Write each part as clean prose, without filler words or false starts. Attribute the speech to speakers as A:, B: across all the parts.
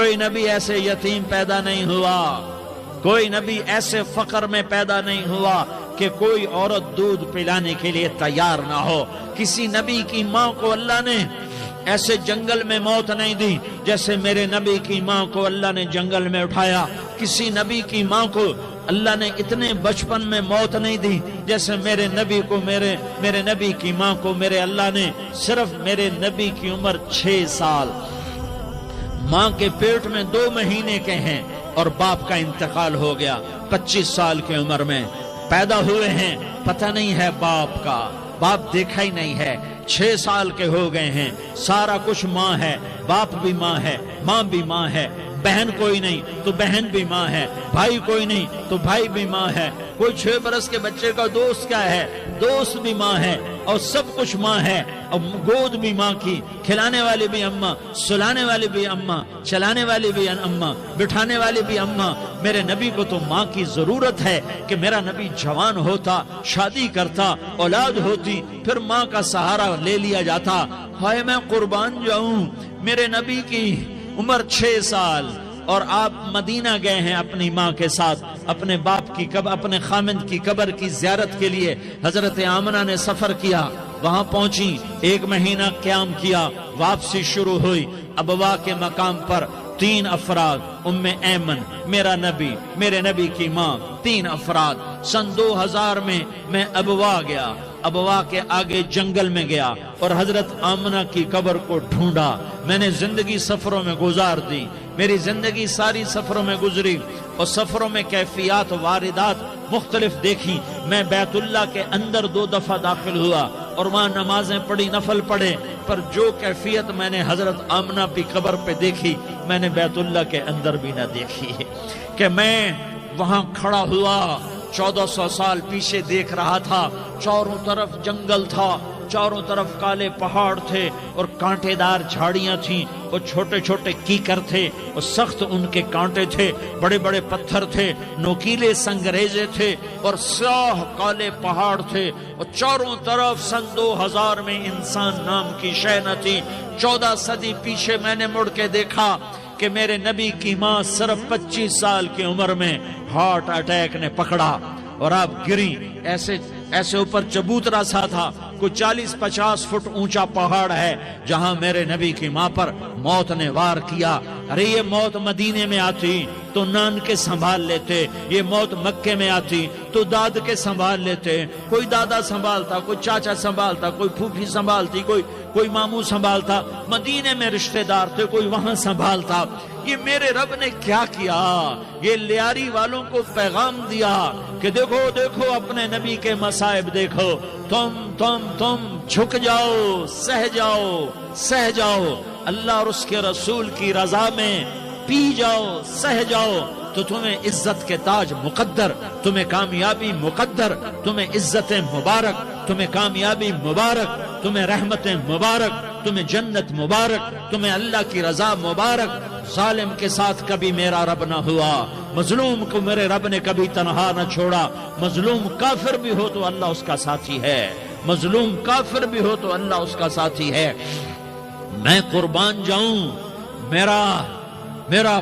A: کوئی نبی ایسے یتیم پیدا نہیں ہوا، کوئی نبی ایسے فقر میں پیدا نہیں ہوا کہ کوئی عورت دودھ پلانے کے لیے تیار نہ ہو۔ کسی نبی کی ماں کو اللہ نے ایسے جنگل میں موت نہیں دی جیسے میرے نبی کی ماں کو اللہ نے جنگل میں اٹھایا۔ کسی نبی کی ماں کو اللہ نے اتنے بچپن میں موت نہیں دی جیسے میرے نبی کو میرے نبی کی ماں کو میرے اللہ نے صرف میرے نبی کی عمر 6 سال، ماں کے پیٹ میں 2 مہینے کے ہیں اور باپ کا انتقال ہو گیا 25 سال کی عمر میں پیدا ہوئے ہیں، پتہ نہیں ہے باپ کا، باپ دیکھا ہی نہیں ہے، 6 سال کے ہو گئے ہیں، سارا کچھ ماں ہے، باپ بھی ماں ہے، ماں بھی ماں ہے، بہن کوئی نہیں تو بہن بھی ماں ہے، بھائی کوئی نہیں تو بھائی بھی ماں ہے، کوئی 6 برس کے بچے کا دوست کیا ہے، دوست بھی ماں ہے، اور سب کچھ ماں ہے، اور گود بھی ماں کی، کھلانے والی بھی اماں، سلانے والی بھی اماں، چلانے والی بھی اماں، بٹھانے والی بھی اماں۔ میرے نبی کو تو ماں کی ضرورت ہے کہ میرا نبی جوان ہوتا، شادی کرتا، اولاد ہوتی، پھر ماں کا سہارا لے لیا جاتا۔ ہائے میں قربان جاؤں، میرے نبی کی عمر 6 سال اور آپ مدینہ گئے ہیں اپنی ماں کے ساتھ، اپنے باپ کی اپنے خامند کی قبر کی زیارت کے لیے حضرت آمنہ نے سفر کیا، وہاں پہنچی، 1 مہینہ قیام کیا، واپسی شروع ہوئی۔ ابوا کے مقام پر 3 افراد، ام ایمن، میرا نبی، میرے نبی کی ماں، 3 افراد۔ سن 2000 میں ابوا گیا، ابوا کے آگے جنگل میں گیا اور حضرت آمنہ کی قبر کو ڈھونڈا۔ میں نے زندگی سفروں میں گزار دی، میری زندگی ساری سفروں میں گزری، اور سفروں میں کیفیات واردات مختلف دیکھی۔ میں بیت اللہ کے اندر 2 دفعہ داخل ہوا اور وہاں نمازیں پڑھی، نفل پڑھے، پر جو کیفیت میں نے حضرت آمنہ کی قبر پہ دیکھی میں نے بیت اللہ کے اندر بھی نہ دیکھی، کہ میں وہاں کھڑا ہوا 1400 سال پیچھے دیکھ رہا تھا، چاروں طرف جنگل تھا، چاروں طرف کالے پہاڑ تھے اور کانٹے دار جھاڑیاں تھیں، اور چھوٹے چھوٹے کیکر تھے اور سخت ان کے کانٹے تھے، بڑے بڑے پتھر تھے، نوکیلے سنگریزے تھے اور سیاہ کالے پہاڑ تھے، اور چاروں طرف سن 2000 میں انسان نام کی شے نہ تھی۔ 14 صدی پیچھے میں نے مڑ کے دیکھا کہ میرے نبی کی ماں صرف 25 سال کی عمر میں ہارٹ اٹیک نے پکڑا اور آپ گری، ایسے اوپر چبوترا سا تھا، کوئی 40-50 فٹ اونچا پہاڑ ہے جہاں میرے نبی کی ماں پر موت نے وار کیا۔ ارے یہ موت مدینے میں آتی تو نان کے سنبھال لیتے، یہ موت مکے میں آتی تو داد کے سنبھال لیتے، کوئی دادا سنبھالتا، کوئی چاچا سنبھالتا، کوئی پھوپھی سنبھالتی، کوئی ماموں سنبھالتا، مدینے میں رشتہ دار تھے، کوئی وہاں سنبھالتا۔ یہ میرے رب نے کیا کیا؟ یہ لیاری والوں کو پیغام دیا کہ دیکھو دیکھو اپنے نبی کے مصائب دیکھو، تم جھک جاؤ، سہ جاؤ، اللہ اور اس کے رسول کی رضا میں پی جاؤ، سہ جاؤ، تو تمہیں عزت کے تاج مقدر، تمہیں کامیابی مقدر، تمہیں عزت مبارک، تمہیں کامیابی مبارک، تمہیں رحمت مبارک، تمہیں جنت مبارک، تمہیں اللہ کی رضا مبارک۔ ظالم کے ساتھ کبھی میرا رب نہ ہوا، مظلوم کو میرے رب نے کبھی تنہا نہ چھوڑا۔ مظلوم کافر بھی ہو تو اللہ اس کا ساتھی ہے، مظلوم کافر بھی ہو تو اللہ اس کا ساتھی ہے۔ میں قربان جاؤں، میرا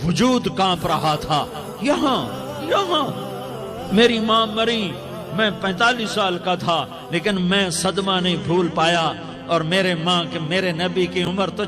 A: وجود کانپ رہا تھا۔ یہاں میری ماں مری، میں 45 سال کا تھا، لیکن میں صدمہ نہیں بھول پایا، اور میرے نبی کی عمر تو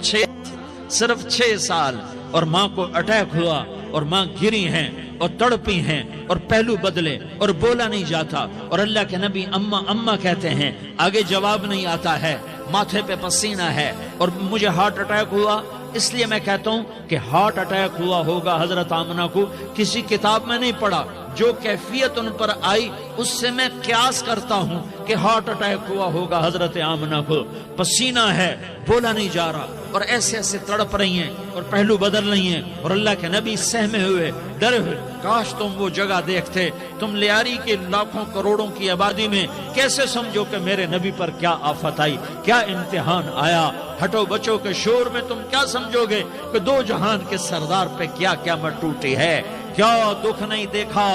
A: صرف 6 سال، اور ماں کو اٹیک ہوا اور ماں گری ہیں اور تڑپی ہیں اور پہلو بدلے اور بولا نہیں جاتا، اور اللہ کے نبی اماں کہتے ہیں، آگے جواب نہیں آتا ہے، ماتھے پہ پسینہ ہے، اور مجھے ہارٹ اٹیک ہوا۔ اس لیے میں کہتا ہوں کہ ہارٹ اٹیک ہوا ہوگا حضرت آمنہ کو، کسی کتاب میں نہیں پڑھا، جو کیفیت ان پر آئی اس سے میں قیاس کرتا ہوں کہ ہارٹ اٹیک ہوا ہوگا حضرت آمنہ کو۔ پسینہ ہے، بولا نہیں جا رہا، اور ایسے تڑپ رہی ہیں اور پہلو بدل رہی ہیں، اور اللہ کے نبی سہمے ہوئے، ڈرے ہوئے۔ کاش تم وہ جگہ دیکھتے، تم لیاری کے لاکھوں کروڑوں کی آبادی میں کیسے سمجھو کہ میرے نبی پر کیا آفت آئی، کیا امتحان آیا۔ ہٹو بچوں کے شور میں تم کیا سمجھو گے کہ 2 جہان کے سردار پہ کیا قیامت ٹوٹی ہے۔ کیا دکھ نہیں دیکھا،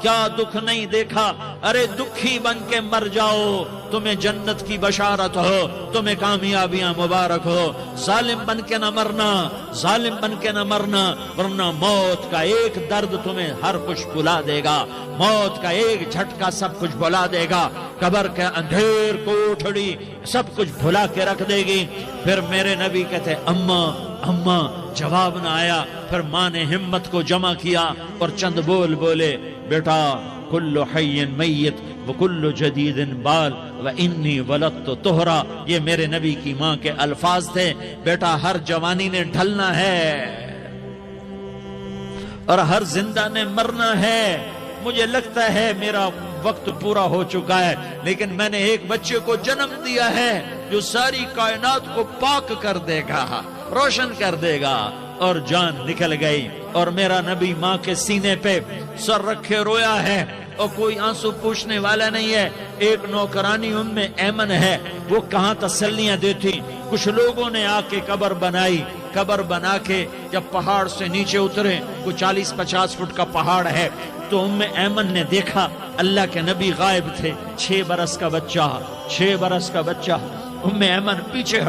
A: کیا دکھ نہیں دیکھا؟ ارے دکھی بن کے مر جاؤ، تمہیں جنت کی بشارت ہو، تمہیں کامیابیاں مبارک ہو۔ ظالم بن کے نہ مرنا، ظالم بن کے نہ مرنا، ورنہ موت کا ایک درد تمہیں ہر کچھ بھلا دے گا، موت کا ایک جھٹکا سب کچھ بھلا دے گا، قبر کے اندھیر کوٹھڑی سب کچھ بھلا کے رکھ دے گی۔ پھر میرے نبی کہتے اماں اماں، جواب نہ آیا۔ پھر ماں نے ہمت کو جمع کیا اور چند بول بولے، بیٹا کل حی میت وکل جدید بال وانی ولدت طہرا، یہ میرے نبی کی ماں کے الفاظ تھے۔ بیٹا ہر جوانی نے ڈھلنا ہے اور ہر زندہ نے مرنا ہے۔ مجھے لگتا ہے میرا وقت پورا ہو چکا ہے، لیکن میں نے ایک بچے کو جنم دیا ہے جو ساری کائنات کو پاک کر دے گا، روشن کر دے گا۔ اور جان نکل گئی، اور میرا نبی ماں کے سینے پہ سر رکھے رویا ہے، اور کوئی آنسو پوچھنے والا نہیں ہے۔ ایک نوکرانی ایمن ہے، وہ کہاں تسلیاں دیتی۔ کچھ لوگوں نے آ کے قبر بنائی، قبر بنا کے جب پہاڑ سے نیچے اترے، کوئی 40-50 فٹ کا پہاڑ ہے، تو ایمن نے دیکھا اللہ کے نبی غائب تھے، 6 برس کا بچہ، 6 برس کا بچہ۔ ایمن پیچھے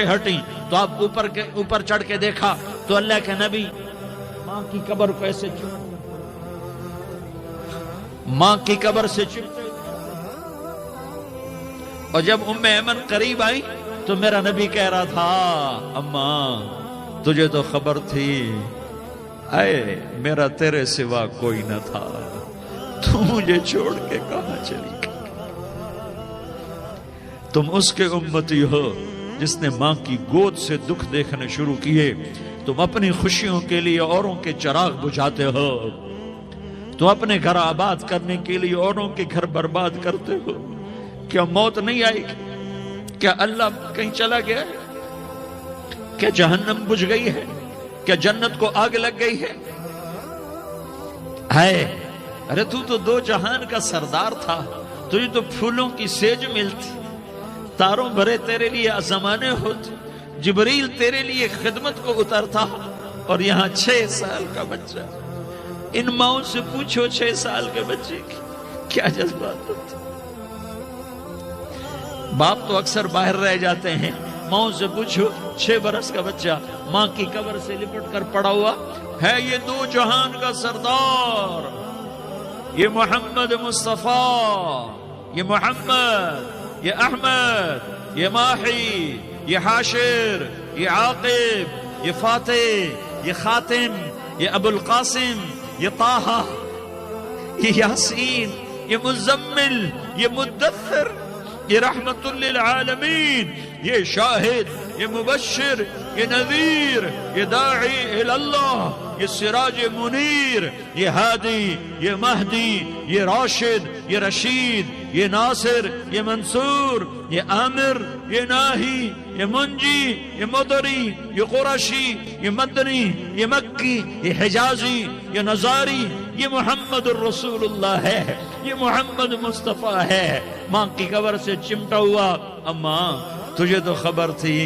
A: ہٹی تو آپ اوپر چڑھ کے دیکھا تو اللہ کے نبی ماں کی قبر کو ایسے ماں کی قبر سے چپتے، اور جب ایمن قریب آئی تو میرا نبی کہہ رہا تھا اماں تجھے تو خبر تھی، اے میرا تیرے سوا کوئی نہ تھا، تو مجھے چھوڑ کے کہاں چلی گئی؟ تم اس کے امتی ہو جس نے ماں کی گود سے دکھ دیکھنے شروع کیے۔ تم اپنی خوشیوں کے لیے اوروں کے چراغ بجھاتے ہو، تم اپنے گھر آباد کرنے کے لیے اوروں کے گھر برباد کرتے ہو۔ کیا موت نہیں آئے گی؟ کیا اللہ کہیں چلا گیا ہے؟ کیا جہنم بجھ گئی ہے؟ کیا جنت کو آگ لگ گئی ہے؟ ارے تو 2 جہان کا سردار تھا، تجھے تو پھولوں کی سیج ملتی، تاروں بھرے تیرے لیے زمانے ہوتے، جبریل تیرے لیے خدمت کو اترتا، اور یہاں 6 سال کا بچہ۔ ان ماؤں سے پوچھو 6 سال کے بچے کی کیا جذبات ہوتے۔ باپ تو اکثر باہر رہ جاتے ہیں، ماؤں سے پوچھو 6 برس کا بچہ ماں کی قبر سے لپٹ کر پڑا ہوا ہے۔ یہ 2 جہان کا سردار، یہ محمد مصطفیٰ، یہ محمد، یہ احمد، یہ ماحی، یہ حاشر، یہ عاقب، یہ فاتح، یہ خاتم، یہ ابو القاسم، یہ طٰہٰ، یہ یاسین، یہ مزمل، یہ مدثر، یہ رحمت للعالمین، یہ شاہد، یہ مبشر، یہ نذیر، یہ داعی اللہ، یہ سراج منیر، یہ ہادی، یہ مہدی، یہ راشد، یہ رشید، یہ ناصر، یہ منصور، یہ عامر، یہ ناہی، یہ منجی، یہ مدری، یہ قرشی، یہ مدنی، یہ مکی، یہ حجازی، یہ نظاری، یہ محمد الرسول اللہ ہے، یہ محمد مصطفیٰ ہے۔ ماں کی قبر سے چمٹا ہوا، اماں تجھے تو خبر تھی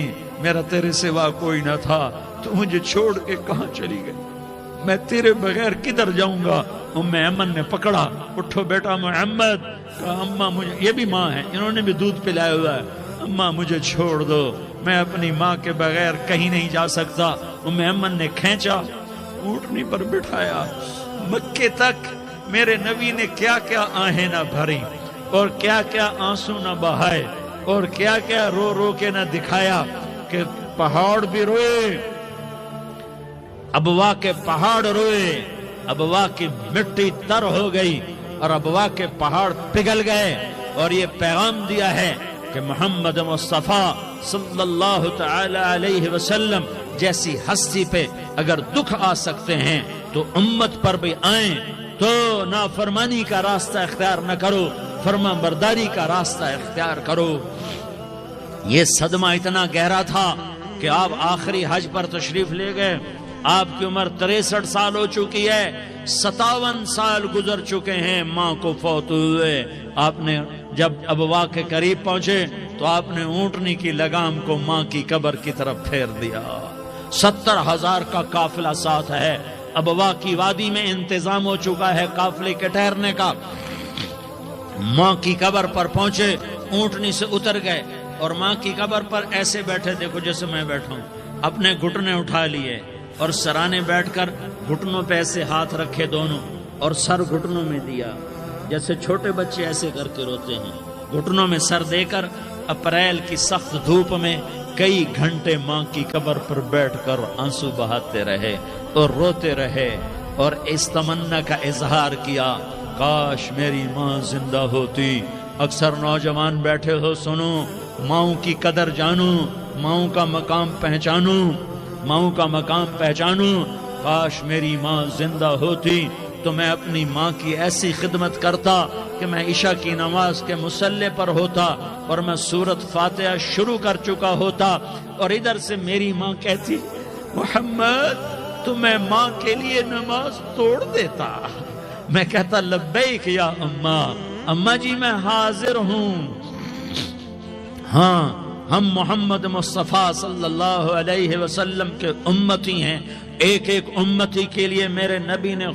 A: میرا تیرے سوا کوئی نہ تھا، تو مجھے چھوڑ کے کہاں چلی گئی؟ میں تیرے بغیر کدھر جاؤں گا؟ ایمن نے پکڑا، اٹھو بیٹا محمد۔ کہا اماں مجھے، یہ بھی ماں ہے، انہوں نے بھی دودھ پلایا ہوا ہے، اماں مجھے چھوڑ دو، میں اپنی ماں کے بغیر کہیں نہیں جا سکتا۔ ایمن نے کھینچا، اونٹنی پر بٹھایا، مکے تک میرے نبی نے کیا کیا آہیں نہ بھری، اور کیا کیا آنسو نہ بہائے، اور کیا کیا رو رو کے نہ دکھایا کہ پہاڑ بھی روئے، ابوا کے پہاڑ روئے، ابوا کی مٹی تر ہو گئی اور ابوا کے پہاڑ پگھل گئے، اور یہ پیغام دیا ہے کہ محمد مصطفیٰ صلی اللہ تعالی علیہ وسلم جیسی ہستی پہ اگر دکھ آ سکتے ہیں تو امت پر بھی آئیں، تو نافرمانی کا راستہ اختیار نہ کرو، فرما برداری کا راستہ اختیار کرو۔ یہ صدمہ اتنا گہرا تھا کہ آپ آخری حج پر تشریف لے گئے، آپ کی عمر 63 سال ہو چکی ہے، 57 سال گزر چکے ہیں ماں کو فوت ہوئے۔ آپ نے جب ابوا کے قریب پہنچے تو آپ نے اونٹنی کی لگام کو ماں کی قبر کی طرف پھیر دیا۔ 70,000 کا قافلہ ساتھ ہے، ابوا کی وادی میں انتظام ہو چکا ہے قافلے کے ٹھہرنے کا. ماں کی قبر پر پہنچے, اونٹنی سے اتر گئے اور ماں کی قبر پر ایسے بیٹھے, دیکھو جیسے میں بیٹھا ہوں, اپنے گھٹنے اٹھا لیے اور سرانے بیٹھ کر گھٹنوں پہ ایسے ہاتھ رکھے دونوں اور سر گھٹنوں میں دیا, جیسے چھوٹے بچے ایسے کر کے روتے ہیں. گھٹنوں میں سر دے کر اپریل کی سخت دھوپ میں کئی گھنٹے ماں کی قبر پر بیٹھ کر آنسو بہاتے رہے اور روتے رہے اور اس تمنا کا اظہار کیا, کاش میری ماں زندہ ہوتی. اکثر نوجوان بیٹھے ہو, سنو, ماؤں کی قدر جانو, ماؤں کا مقام پہچانو, ماؤں کا مقام پہچانو. کاش میری ماں زندہ ہوتی تو میں اپنی ماں کی ایسی خدمت کرتا کہ میں عشاء کی نماز کے مصلی پر ہوتا اور میں سورت فاتحہ شروع کر چکا ہوتا اور ادھر سے میری ماں کہتی, محمد تو میں ماں کے لیے نماز توڑ دیتا. میں کہتا, لبیک یا اماں, اماں جی میں حاضر ہوں. ہاں, ہم محمد مصطفیٰ صلی اللہ علیہ وسلم کے امتی ہیں. ایک ایک امتی کے لیے میرے نبی نے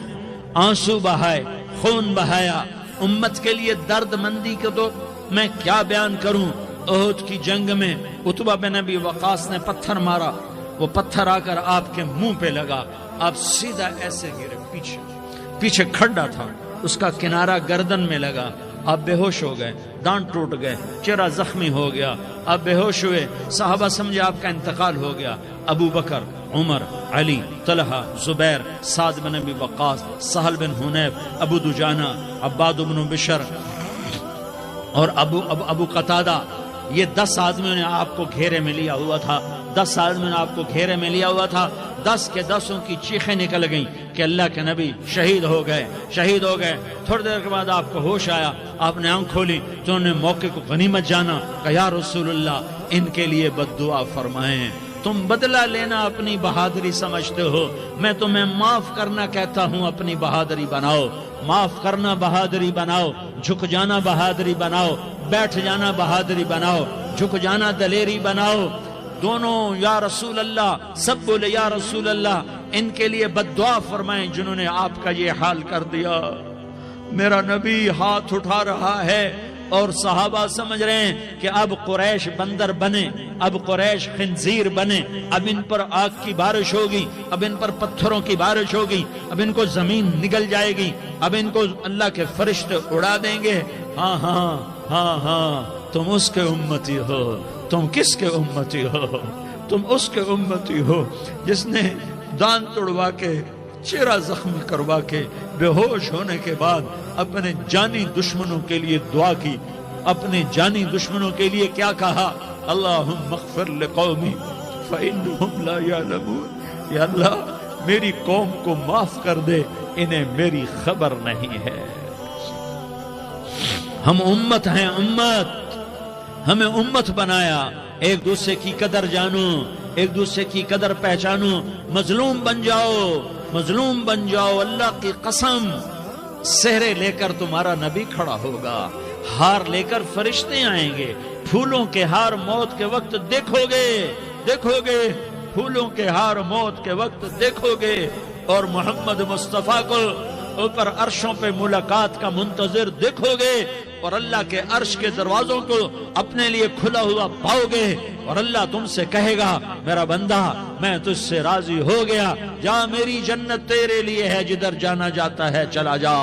A: آنسو بہائے, خون بہایا. امت کے لیے درد مندی کو تو میں کیا بیان کروں. احد کی جنگ میں عتبہ بن ابی وقاص نے پتھر مارا, وہ پتھر آ کر آپ کے منہ پہ لگا, آپ سیدھا ایسے گرے, پیچھے کھڈا تھا, اس کا کنارہ گردن میں لگا, آپ بے ہوش ہو گئے, دانت ٹوٹ گئے, چہرہ زخمی ہو گیا, آپ بے ہوش ہوئے. صحابہ سمجھے آپ کا انتقال ہو گیا. ابو بکر, عمر, علی, طلحہ, زبیر, سعد بن ابی وقاص, سہل بن حنیف, ابو دجانہ, عباد بن بشر اور ابو قتادہ, یہ 10 آدمیوں نے آپ کو گھیرے میں لیا ہوا تھا. 10 آدمیوں نے آپ کو گھیرے میں لیا ہوا تھا. 10 کے 10 کی چیخیں نکل گئیں کہ اللہ کے نبی شہید ہو گئے, شہید ہو گئے. تھوڑی دیر کے بعد آپ کو ہوش آیا, آپ نے آنکھ کھولی تو انہوں نے موقع کو غنیمت جانا کہ یا رسول اللہ ان کے لیے بد دعا فرمائیں. تم بدلہ لینا اپنی بہادری سمجھتے ہو, میں تمہیں معاف کرنا کہتا ہوں. اپنی بہادری بناؤ, معاف کرنا بہادری بناؤ, جھک جانا بہادری بناؤ, بیٹھ جانا بہادری بناؤ, جھک جانا دلیری بناؤ. دونوں یا رسول اللہ, سب بولے یا رسول اللہ. ان کے لیے بد دعا فرمائیں جنہوں نے آپ کا یہ حال کر دیا. میرا نبی ہاتھ اٹھا رہا ہے اور صحابہ سمجھ رہے ہیں کہ اب قریش بندر بنے, اب قریش خنزیر بنے, اب ان پر آگ کی بارش ہوگی, اب ان پر پتھروں کی بارش ہوگی, اب ان کو زمین نگل جائے گی, اب ان کو اللہ کے فرشتے اڑا دیں گے. ہاں ہاں ہاں ہاں, تم اس کے امتی ہو. تم کس کے امتی ہو؟ تم اس کے امتی ہو جس نے دان توڑوا کے, چہرہ زخمی کروا کے, بے ہوش ہونے کے بعد اپنے جانی دشمنوں کے لیے دعا کی. اپنے جانی دشمنوں کے لیے کیا کہا؟ اللہم اغفر لقومی فإنہم لا یعلمون. یا اللہ میری قوم کو معاف کر دے, انہیں میری خبر نہیں ہے. ہم امت ہیں, امت, ہمیں امت بنایا. ایک دوسرے کی قدر جانو, ایک دوسرے کی قدر پہچانو. مظلوم بن جاؤ, مظلوم بن جاؤ. اللہ کی قسم, سہرے لے کر تمہارا نبی کھڑا ہوگا, ہار لے کر فرشتے آئیں گے. پھولوں کے ہار موت کے وقت دیکھو گے, دیکھو گے, پھولوں کے ہار موت کے وقت دیکھو گے. اور محمد مصطفیٰ کو اوپر عرشوں پہ ملاقات کا منتظر دیکھو گے اور اللہ کے عرش کے دروازوں کو اپنے لیے کھلا ہوا پاؤ گے. اور اللہ تم سے کہے گا, میرا بندہ میں تجھ سے راضی ہو گیا, جا, میری جنت تیرے لیے ہے, جدھر جانا جاتا ہے چلا جا.